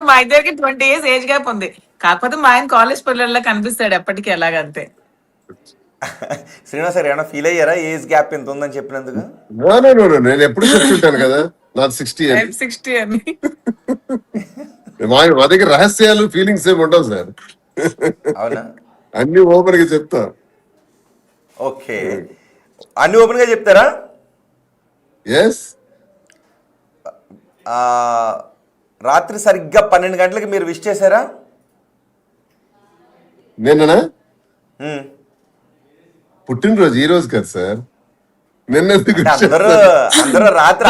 మా ఇద్దరికి 20 years age gap ఉంది. కాకపోతే మా ఆయన కాలేజ్ పిల్లల్లో కనిపిస్తాడు ఎప్పటికీ ఎలాగంతే. శ్రీనివాస్ గారు ఏమైనా ఫీల్ అయ్యారా ఏజ్ గ్యాప్ ఎంత ఉందని చెప్పినందుకు? నేను ఎప్పుడు చెప్తుంటాను కదా నాకు 60 అని. 60 అని. మా దగ్గర రహస్యాలు ఫీలింగ్స్ ఏమి ఉండవు సార్. అవునా? అన్ని ఓపెన్ గా చెప్తా. ఓకే, అన్ని ఓపెన్ గా చెప్తారా? ఎస్. రాత్రి సరిగ్గా 12 గంటలకి మీరు విష్ చేశారా? నిన్ననా? పుట్టినరోజు ఈ రోజు కదా సార్. నిన్న అందరూ రాత్రి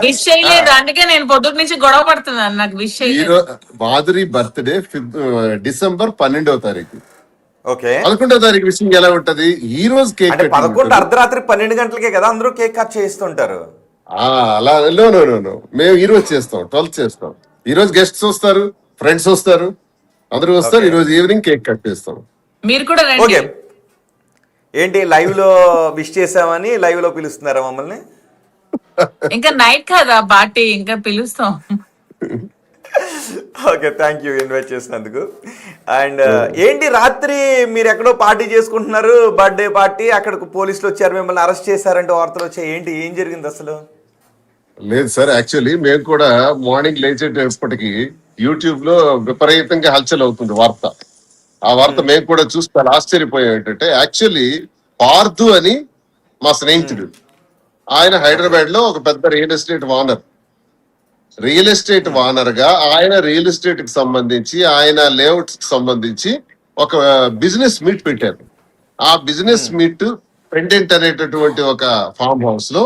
విష్ చేయలేదు, అందుకే నేను పొద్దుటి నుంచి గొడవ పడుతున్నాను. నాకు విష్ మాధురి బర్త్డే December 12వ తారీఖు. ఓకే, 11వ తారీఖు విషయం ఎలా ఉంటది? ఈ రోజు కేక్ 11 అర్ధరాత్రి 12 గంటలకే కదా అందరూ కేక్ కట్ చేస్తుంటారు. అలా నో మేము ఈ రోజు చేస్తాం, 12th చేస్తాం. ఈ రోజు గెస్ట్స్ వస్తారు, ఫ్రెండ్స్ వస్తారు, అందరూ వస్తారు. ఈ రోజు ఈవినింగ్ కేక్ కట్ చేస్తాం. మీరు కూడా ఓకే, ఏంటి లైవ్ లో విష్ చేసామని లైవ్ లో పిలుస్తున్నారా మమ్మల్ని? ఇంకా నైట్ కదా పార్టీ, ఇంకా పిలుస్తాం. ఓకే, థ్యాంక్ యూ ఇన్వైట్ చేసినందుకు. అండ్ ఏంటి రాత్రి మీరు ఎక్కడో పార్టీ చేసుకుంటున్నారు, బర్త్డే పార్టీ, అక్కడికి పోలీసులు వచ్చారు, మిమ్మల్ని అరెస్ట్ చేశారంటే వార్తలు వచ్చాయి. ఏంటి, ఏం జరిగింది అసలు? లేదు సార్, యాక్చువల్లీ మేము కూడా మార్నింగ్ లేచేటప్పటికి యూట్యూబ్ లో విపరీతంగా హల్చల్ అవుతుంది వార్త. ఆ వార్త మేము కూడా చూస్తే ఆశ్చర్యపోయాం. ఏంటంటే యాక్చువల్లీ పార్థు అని మా స్నేహితుడు, ఆయన హైదరాబాద్ లో ఒక పెద్ద రియల్ ఎస్టేట్ వానర్ గా ఆయన రియల్ ఎస్టేట్ కి సంబంధించి, ఆయన లేఅవుట్స్ కి సంబంధించి ఒక బిజినెస్ మీట్ పెట్టారు. ఆ బిజినెస్ మీట్ పెండెంట్ అనేటటువంటి ఒక ఫామ్ హౌస్ లో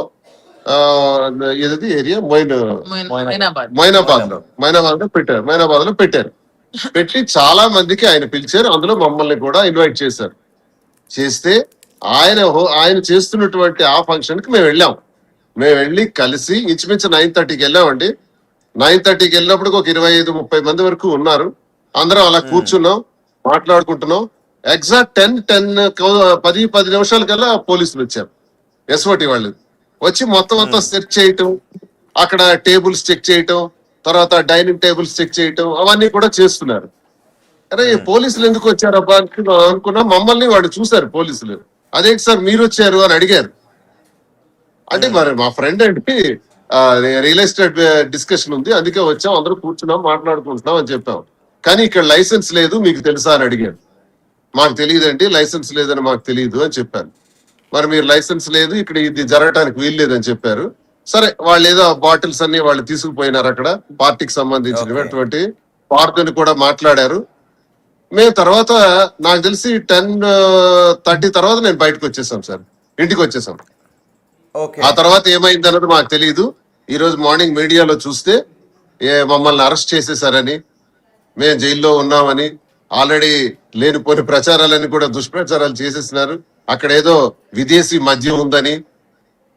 ఏది ఏరియా మైనాబాద్ లో పెట్టారు. పెట్టి చాలా మందికి ఆయన పిలిచారు. అందులో మమ్మల్ని కూడా ఇన్వైట్ చేశారు. చేస్తే ఆయన చేస్తున్నటువంటి ఆ ఫంక్షన్ కి మేము వెళ్ళి కలిసి ఇంచుమించు 9:30కి వెళ్ళామండి. 9:30కి వెళ్ళినప్పుడు ఒక 25-30 మంది వరకు ఉన్నారు. అందరం అలా కూర్చున్నాం, మాట్లాడుకుంటున్నాం. ఎగ్జాక్ట్ 10 నిమిషాలకల్లా పోలీసులు వచ్చారు. ఎస్ఓటి వాళ్ళు వచ్చి మొత్తం సెర్చ్ చేయటం, అక్కడ టేబుల్స్ చెక్ చేయటం, తర్వాత డైనింగ్ టేబుల్స్ చెక్ చేయటం, అవన్నీ కూడా చేస్తున్నారు. అరే పోలీసులు ఎందుకు వచ్చారబ్బా అనుకున్నా. మమ్మల్ని వాడు చూశారు పోలీసులు. అదేంటి సార్ మీరు వచ్చారు అని అడిగారు. అంటే మరి మా ఫ్రెండ్ అంటే రియల్ ఎస్టేట్ డిస్కషన్ ఉంది, అందుకే వచ్చాం, అందరూ కూర్చున్నాం, మాట్లాడుకుంటున్నాం అని చెప్పాం. కానీ ఇక్కడ లైసెన్స్ లేదు, మీకు తెలుసా అని అడిగారు. మాకు తెలియదండి, లైసెన్స్ లేదని మాకు తెలియదు అని చెప్పాను. మరి మీరు లైసెన్స్ లేదు, ఇక్కడ ఇది జరగటానికి వీలు లేదని చెప్పారు. సరే, వాళ్ళు ఏదో బాటిల్స్ అన్ని వాళ్ళు తీసుకుపోయినారు. అక్కడ పార్టీకి సంబంధించినటువంటి పార్టీని కూడా మాట్లాడారు. మేము తర్వాత నాకు తెలిసి 10:30 తర్వాత నేను బయటకు వచ్చేసాం సార్, ఇంటికి వచ్చేసాం. ఆ తర్వాత ఏమైంది అన్నది మాకు తెలియదు. ఈ రోజు మార్నింగ్ మీడియాలో చూస్తే మమ్మల్ని అరెస్ట్ చేసేసారని, మేము జైల్లో ఉన్నామని, ఆల్రెడీ లేనిపోని ప్రచారాలని కూడా దుష్ప్రచారాలు చేసేసినారు. అక్కడ ఏదో విదేశీ మద్యం ఉందని,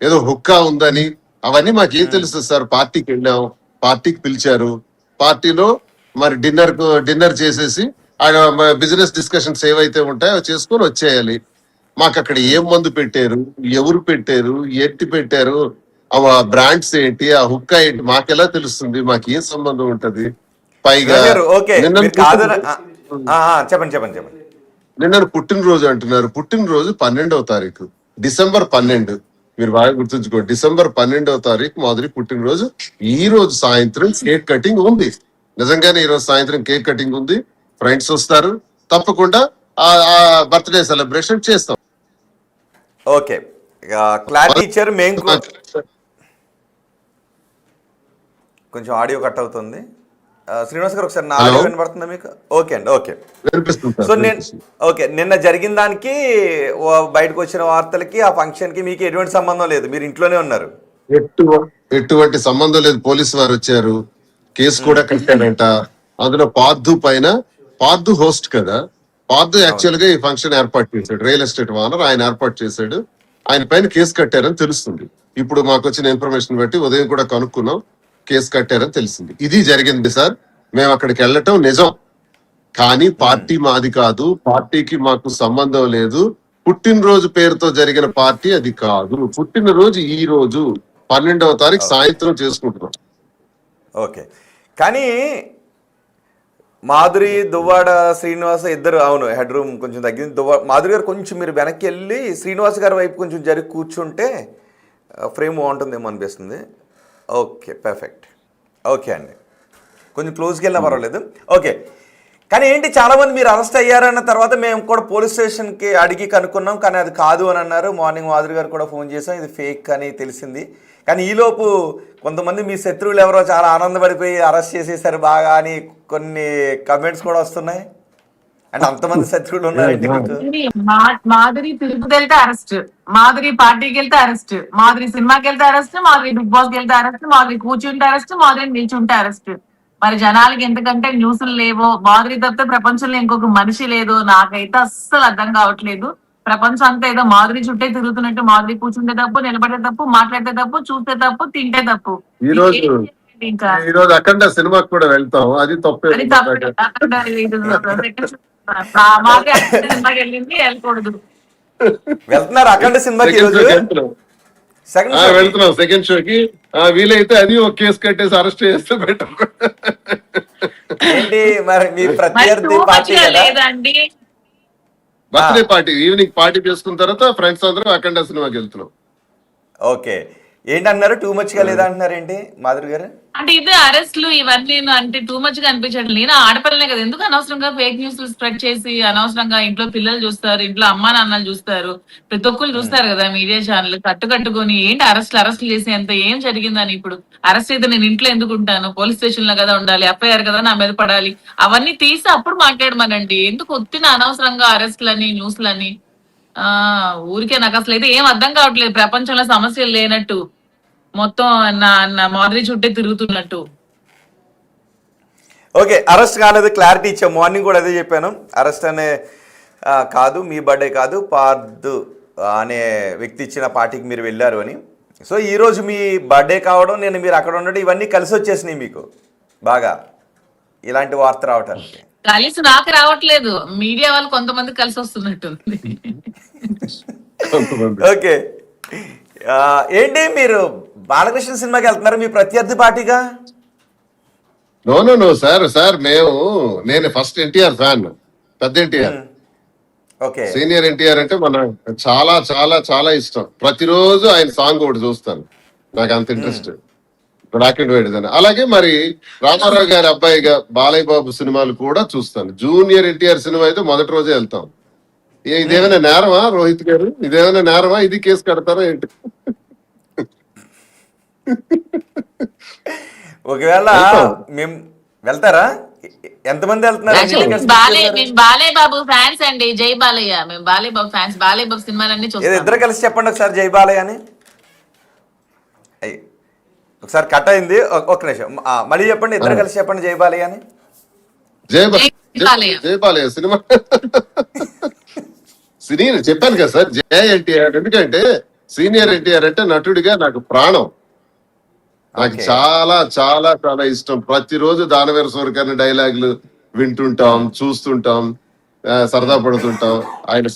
ఏదో హుక్కా ఉందని, అవన్నీ మాకేం తెలుసు సార్. పార్టీకి వెళ్ళాం, పార్టీకి పిలిచారు, పార్టీలో మరి డిన్నర్ చేసేసి బిజినెస్ డిస్కషన్స్ ఏవైతే ఉంటాయో చేసుకొని వచ్చేయాలి. మాకు అక్కడ ఏం మందు పెట్టారు, ఎవరు పెట్టారు, ఎట్టి పెట్టారు, ఆ బ్రాండ్స్ ఏంటి, ఆ హుక్కా ఏంటి మాకెలా తెలుస్తుంది? మాకు ఏం సంబంధం ఉంటది? పైగా నిన్న పుట్టినరోజు అంటున్నారు. పుట్టినరోజు 12వ తారీఖు, December 12. మీరు బాగా గుర్తుంచుకోండి, December 12వ తారీఖు మాధురి పుట్టినరోజు. ఈ రోజు సాయంత్రం కేక్ కటింగ్ ఉంది. నిజంగానే ఈ రోజు సాయంత్రం కేక్ కటింగ్ ఉంది. ఫ్రెండ్స్ వస్తారు, తప్పకుండా ఆ బర్త్డే సెలబ్రేషన్ చేస్తాం. ఓకే, క్లారిటీ ఇచ్చారు. మేము కొంచెం ఆడియో కట్ అవుతుంది. శ్రీనివాస్ గారు ఒకసారి నా ఆడియో వినబడుతుందా మీకు? ఓకే అండి, ఓకే. సో నిన్న జరిగిన దానికి, బయటకు వచ్చిన వార్తలకి, ఆ ఫంక్షన్ కి మీకు ఎటువంటి సంబంధం లేదు, మీరు ఇంట్లోనే ఉన్నారు? ఎటువంటి సంబంధం లేదు. పోలీసు వారు వచ్చారు, కేసు కూడా కట్టారంట. అందులో పార్థు పైన, పార్థు హోస్ట్ కదా, పార్థు యాక్చువల్ గా ఈ ఫంక్షన్ ఏర్పాటు చేశాడు, రియల్ ఎస్టేట్ ఓనర్ ఆయన ఏర్పాటు చేశాడు. ఆయన పైన కేసు కట్టారని తెలుస్తుంది. ఇప్పుడు మాకు వచ్చిన ఇన్ఫర్మేషన్ బట్టి ఉదయం కూడా కనుక్కున్నాం, కేసు కట్టారని తెలిసింది. ఇది జరిగింది సార్. మేము అక్కడికి వెళ్ళటం నిజం, కానీ పార్టీ మాది కాదు, పార్టీకి మాకు సంబంధం లేదు. పుట్టినరోజు పేరుతో జరిగిన పార్టీ అది కాదు. పుట్టినరోజు ఈ రోజు 12వ తారీఖు సాయంత్రం చేసుకుంటున్నాం. ఓకే, కానీ మాధురి దువ్వాడ శ్రీనివాస ఇద్దరు అవును హెడ్ రూమ్ కొంచెం తగ్గింది. మాధురి గారు కొంచెం మీరు వెనక్కి వెళ్ళి శ్రీనివాస్ గారి వైపు కొంచెం జరిగి కూర్చుంటే ఫ్రేమ్ బాగుంటుందేమో అనిపిస్తుంది. Okay perfect. ఓకే అండి, కొంచెం క్లోజ్కి వెళ్ళినా పర్వాలేదు. ఓకే, కానీ ఏంటి చాలామంది మీరు అరెస్ట్ అయ్యారన్న తర్వాత మేము కూడా పోలీస్ స్టేషన్కి అడిగి కనుక్కున్నాం, కానీ అది కాదు అని అన్నారు. మార్నింగ్ మాధురి గారు కూడా ఫోన్ చేసాం, ఇది ఫేక్ అని తెలిసింది. కానీ ఈలోపు కొంతమంది మీ శత్రువులు ఎవరో చాలా ఆనందపడిపోయి అరెస్ట్ చేసేసారు బాగా అని కొన్ని కమెంట్స్ కూడా వస్తున్నాయి. అంటే అంతమంది శత్రువులు ఉన్నారండి మీకు? మాధురి తిరుపతి వెళ్తే అరెస్ట్, మాధురి పార్టీకి వెళ్తే అరెస్ట్, మాధురి సినిమాకి వెళ్తే అరెస్ట్, మాధురి బిగ్ బాస్ కి వెళ్తే అరెస్ట్, మాధురి కూర్చుంటే అరెస్ట్, మాధురి నిల్చుంటే అరెస్ట్. మరి జనాలకి ఎందుకంటే న్యూస్లు లేవో, మాధురి తప్పితే ప్రపంచంలో ఇంకొక మనిషి లేదు. నాకైతే అస్సలు అర్థం కావట్లేదు. ప్రపంచం అంతా ఏదో మాధురి చుట్టే తిరుగుతున్నట్టు. మాధురి కూర్చుంటే తప్పు, నిలబడే తప్పు, మాట్లాడితే తప్పు, చూస్తే తప్పు, తింటే తప్పు. ఇంకా ఈ రోజు అఖండ సినిమాకి కూడా వెళ్తాం, అది తప్పే. అది సినిమాకి వెళ్ళింది, వెళ్ళకూడదు. వెళ్తున్నారు అఖండ సినిమాకి వెళ్తున్నాం సెకండ్ షోకి. వీలైతే అది ఒక కేసు కట్టేసి అరెస్ట్ చేస్తే బెటర్. ఏంటి మరి మీ ప్రత్యర్థి పార్టీ లేదండి, బర్త్డే పార్టీ ఈవినింగ్ పార్టీ చేసుకున్న తర్వాత ఫ్రెండ్స్ అందరూ అఖండ సినిమాకి వెళ్తున్నాం. ఓకే, ఏంటన్నారు టూ మచ్ గా లేదా అంటున్నారు ఏంటి మాధురి గారు? అంటే ఇదే అరెస్ట్లు ఇవన్నీ అంటే టూ మచ్ గా అనిపించట్లేదు. నేను ఆడపిల్లనే కదా, ఎందుకు అనవసరంగా ఫేక్ న్యూస్ స్ప్రెడ్ చేసి అనవసరంగా ఇంట్లో పిల్లలు చూస్తారు, ఇంట్లో అమ్మా నాన్నలు చూస్తారు, ప్రతి ఒక్కరు చూస్తారు కదా మీడియా ఛానల్. కట్టుకొని ఏంటి అరెస్ట్లు చేసి ఎంత ఏం జరిగిందని. ఇప్పుడు అరెస్ట్ అయితే నేను ఇంట్లో ఎందుకు ఉంటాను? పోలీస్ స్టేషన్ లో కదా ఉండాలి, ఎఫ్ఐఆర్ కదా నా మీద పడాలి. అవన్నీ తీసి అప్పుడు మాట్లాడమనండి. ఎందుకు ఒత్తిన అనవసరంగా అరెస్ట్లని న్యూస్లని. ఊరికే నాకు అసలు అయితే ఏం అర్థం కావట్లేదు. ప్రపంచంలో సమస్యలు లేనట్టు, మొత్తం నా మాదిరి చుట్టే తిరుగుతున్నట్టు. ఓకే, అరెస్ట్ కాలేదు, క్లారిటీ ఇచ్చాం. మార్నింగ్ కూడా అదే చెప్పాను, అరెస్ట్ అనే కాదు, మీ బర్త్డే కాదు, పార్దు అనే వ్యక్తి ఇచ్చిన పార్టీకి మీరు వెళ్ళారు అని. సో ఈరోజు మీ బర్త్డే కావడం, నేను మీరు అక్కడ ఉండడం, ఇవన్నీ కలిసి వచ్చేసినాయి మీకు బాగా ఇలాంటి వార్త రావటానికి. కలిసి నాకు రావట్లేదు, మీడియా వాళ్ళు కొంతమంది కలిసి వస్తున్నట్టుంది. ఓకే, ఏంటి మీరు బాలకృష్ణ సినిమాకి వెళ్తున్నారు మీ ప్రత్యర్థి పార్టీగా? నో సార్ నేను ఫస్ట్ ఎన్టీఆర్ ఫ్యాన్, పెద్ద ఎన్టీఆర్. ఓకే, సీనియర్ ఎన్టీఆర్ అంటే మన చాలా చాలా చాలా ఇష్టం. ప్రతిరోజు ఆయన సాంగ్ ఒకటి చూస్తాను, నాకు అంత ఇంట్రెస్ట్ బ్లాక్ అండ్ వైట్ అని. అలాగే మరి రామారావు గారి అబ్బాయిగా బాలయ్య బాబు సినిమాలు కూడా చూస్తాను. జూనియర్ ఎన్టీఆర్ సినిమా అయితే మొదటి రోజే వెళ్తాం. ఇదేమైనా నేరమా రోహిత్ గారు? ఇదేమైనా నేరమా? ఇది కేసు కడతారా ఏంటి? ఒకవేళ మేము వెళ్తారా? ఎంతమంది వెళ్తున్నారు? బాలయ్య బాబు ఫ్యాన్స్ అండి, జై బాలయ్య. మేము బాలయ్య బాబు ఫ్యాన్స్, బాలయ్య బాబు సినిమాలన్నీ చూస్తాం. ఇద్దరు కలిసి చెప్పండి ఒకసారి జై బాలయ్య అని. ఒకసారి కట్ అయింది, ఒక్క నిమిషం మళ్ళీ చెప్పండి. ఇద్దరు కలిసి చెప్పండి జై బాలయ్య అని. జై బాలయ్య సినిమా సీనియర్ చెప్పాను కదా సార్, జై ఎన్టీఆర్. ఎందుకంటే సీనియర్ ఎన్టీఆర్ అంటే నటుడిగా నాకు ప్రాణం. నాకు చాలా చాలా చాలా ఇష్టం. ప్రతిరోజు దానవీర సూరకర్ణ డైలాగులు వింటుంటాం, చూస్తుంటాం, సరదా పడుతుంటాం. ఆయన